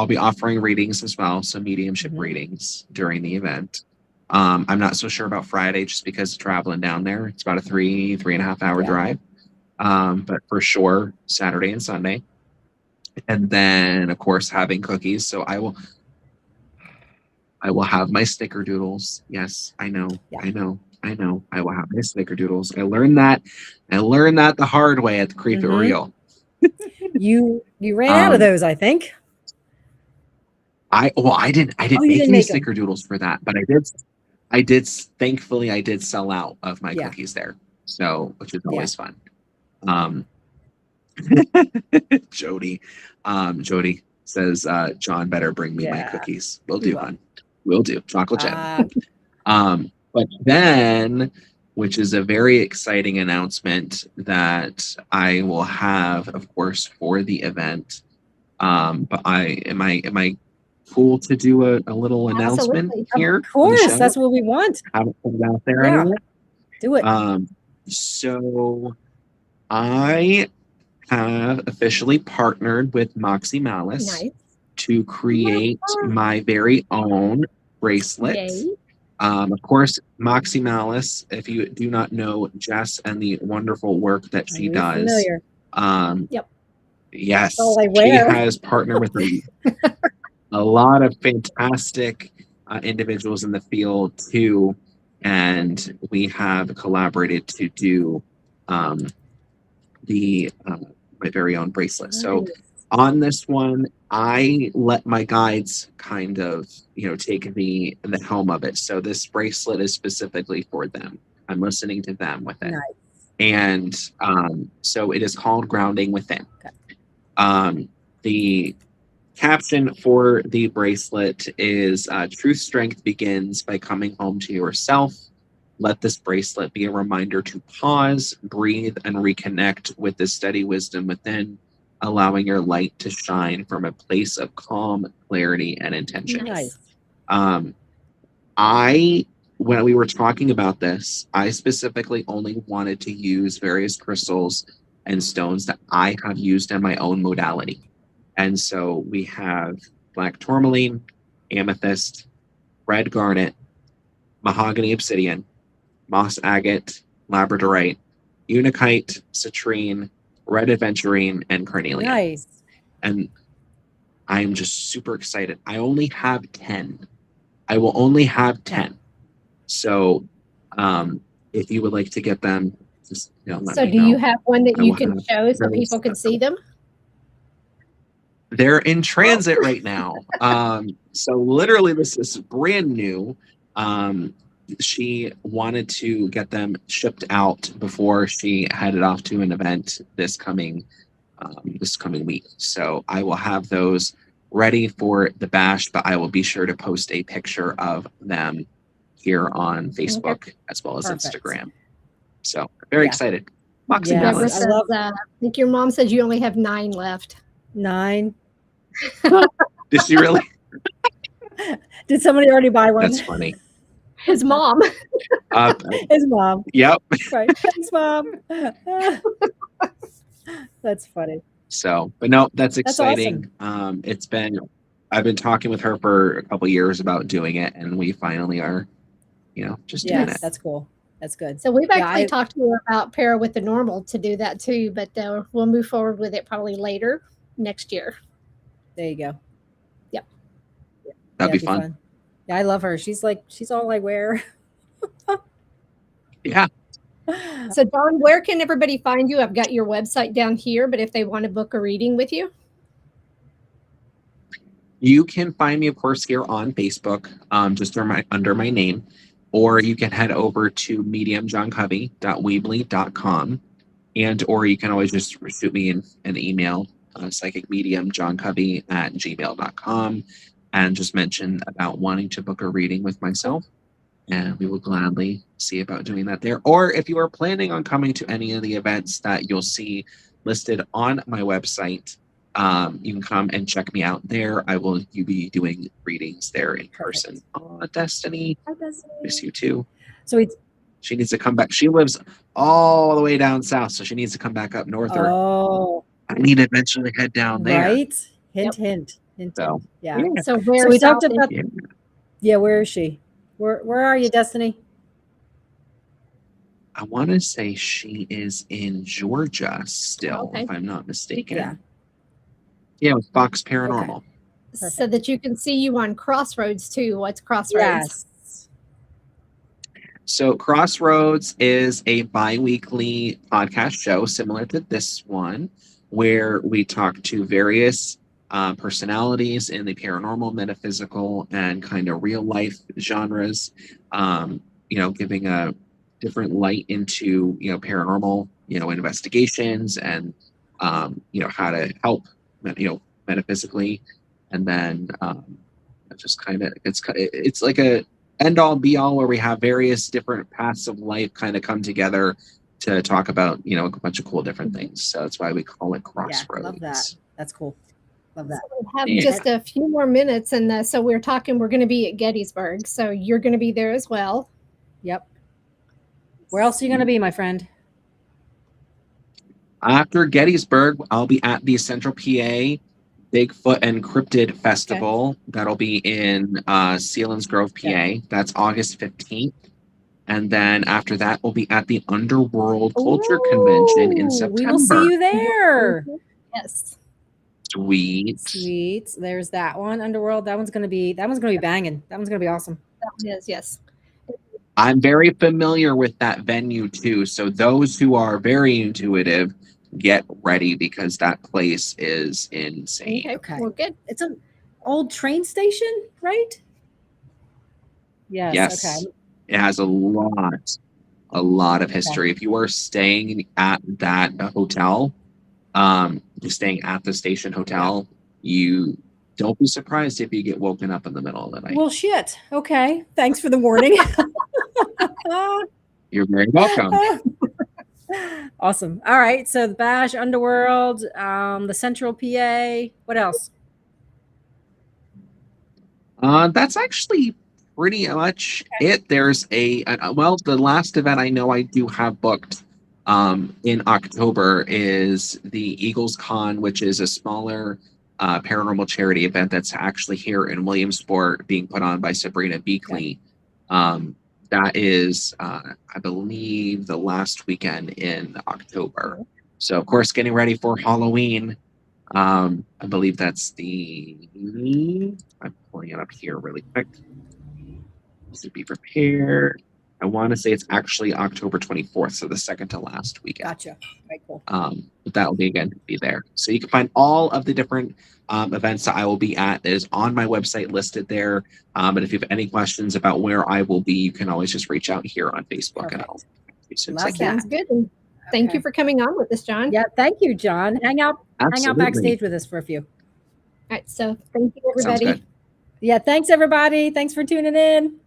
be offering readings as well, so mediumship readings during the event. I'm not so sure about Friday just because traveling down there. It's about a 3.5 hour drive. But for sure Saturday and Sunday. And then of course having cookies. So I will have my snickerdoodles. Yes, I know. Yeah. I know. I will have my snickerdoodles. I learned that the hard way at the Creep It Real. You ran out of those, I think. I didn't make any snickerdoodles for that, but I did thankfully I did sell out of my cookies there. So, which is always fun. Jody says John better bring me my cookies. We'll do one. We'll do chocolate chip. But then, which is a very exciting announcement that I will have, of course, for the event. But am I cool to do a little announcement here? Of course, that's what we want. Have it put out there anyway. Do it. So I have officially partnered with Moxie Malice to create my very own bracelet. Yay. Of course, Moxie Malice, if you do not know Jess and the wonderful work that she does, yes, she has partnered with a lot of fantastic individuals in the field too, and we have collaborated to do my very own bracelet. Nice. So on this one, I let my guides kind of, take the helm of it. So this bracelet is specifically for them. I'm listening to them with it. Nice. And so it is called Grounding Within. Okay. The caption for the bracelet is Truth Strength begins by coming home to yourself. Let this bracelet be a reminder to pause, breathe, and reconnect with the steady wisdom within, allowing your light to shine from a place of calm, clarity, and intention. Nice. When we were talking about this, I specifically only wanted to use various crystals and stones that I have used in my own modality. And so we have black tourmaline, amethyst, red garnet, mahogany obsidian, moss agate, labradorite, unakite, citrine, red aventurine, and carnelian. Nice. And I am just super excited. I only have 10. I will only have 10. So if you would like to get them, just let me know. So do you have one that you can show so people can see them? They're in transit right now. So literally this is brand new. She wanted to get them shipped out before she headed off to an event this coming week. So I will have those ready for the bash, but I will be sure to post a picture of them here on Facebook as well as Instagram. So very excited. Moxie Malice. Says, I think your mom said you only have 9 left. 9. Did she really? Did somebody already buy one? That's funny. His mom. His mom. Yep. Right. Thanks, Mom. That's funny. So, but no, that's That's exciting. awesome. I've been talking with her for a couple years about doing it, and we finally are, just doing Yes, it. that's cool. That's good. So we've Yeah, actually talked to her about Para with the Normal to do that too, but we'll move forward with it probably later next year. There you go. Yep. That'd be fun. Yeah, I love her. She's all I wear. Yeah. So Don, where can everybody find you? I've got your website down here, but if they want to book a reading with you, you can find me, of course, here on Facebook, just under my name, or you can head over to mediumjohncovey.weebly.com, or you can always just shoot me an email, psychicmediumjohncovey@gmail.com, and just mention about wanting to book a reading with myself. And we will gladly see about doing that there. Or if you are planning on coming to any of the events that you'll see listed on my website, you can come and check me out there. You be doing readings there in person. Oh, Destiny. Hi, Destiny. Miss you too. So she needs to come back. She lives all the way down south, so she needs to come back up north. Oh, I need to eventually head down there. Right? Hint, hint. So, yeah. So where? So we talked about. Yeah. Where is she? Where are you, Destiny? I want to say she is in Georgia still, if I'm not mistaken. Yeah, with Fox Paranormal. Okay. So that you can see you on Crossroads too. What's Crossroads? Yes. So Crossroads is a bi-weekly podcast show similar to this one, where we talk to various personalities in the paranormal, metaphysical, and kind of real life genres, giving a different light into, paranormal, investigations and, how to help, metaphysically. And then just kind of, it's like a end all be all where we have various different paths of life kind of come together to talk about, a bunch of cool different things. So that's why we call it Crossroads. Yeah, love that. That's cool. Love that. So we have just a few more minutes, and so we're going to be at Gettysburg. So you're going to be there as well. Yep. Where else are you going to be, my friend? After Gettysburg, I'll be at the Central PA Bigfoot and Cryptid Festival. Okay. That'll be in Selinsgrove, PA. Okay. That's August 15th. And then after that, we'll be at the Underworld Culture Convention in September. We will see you there. Yes. Sweet. There's that one, Underworld. That one's gonna be banging. That one's gonna be awesome. That one is, yes. I'm very familiar with that venue too. So those who are very intuitive, get ready because that place is insane. Okay. Well, good. It's an old train station, right? Yes. Okay. It has a lot of history. Okay. If you are staying at that hotel, just staying at the station hotel, you don't be surprised if you get woken up in the middle of the night. Well, shit. Okay. Thanks for the warning. You're very welcome. Awesome. All right. So the Bash, Underworld, the Central PA. What else? That's actually pretty much it. There's the last event I know I do have booked in October is the Eagles Con, which is a smaller paranormal charity event that's actually here in Williamsport being put on by Sabrina Beakley. Okay. That is, I believe, the last weekend in October. So, of course, getting ready for Halloween. I believe that's I'm pulling it up here really quick. To be prepared. I want to say it's actually October 24th, so the second to last weekend. Gotcha. Very cool. But that will be there. So you can find all of the different events that I will be at is on my website listed there. But if you have any questions about where I will be, you can always just reach out here on Facebook. Perfect. And I'll that sounds good. And thank you for coming on with us, John. Yeah, thank you, John. Hang out backstage with us for a few. All right. So thank you, everybody. Yeah, thanks everybody. Thanks for tuning in.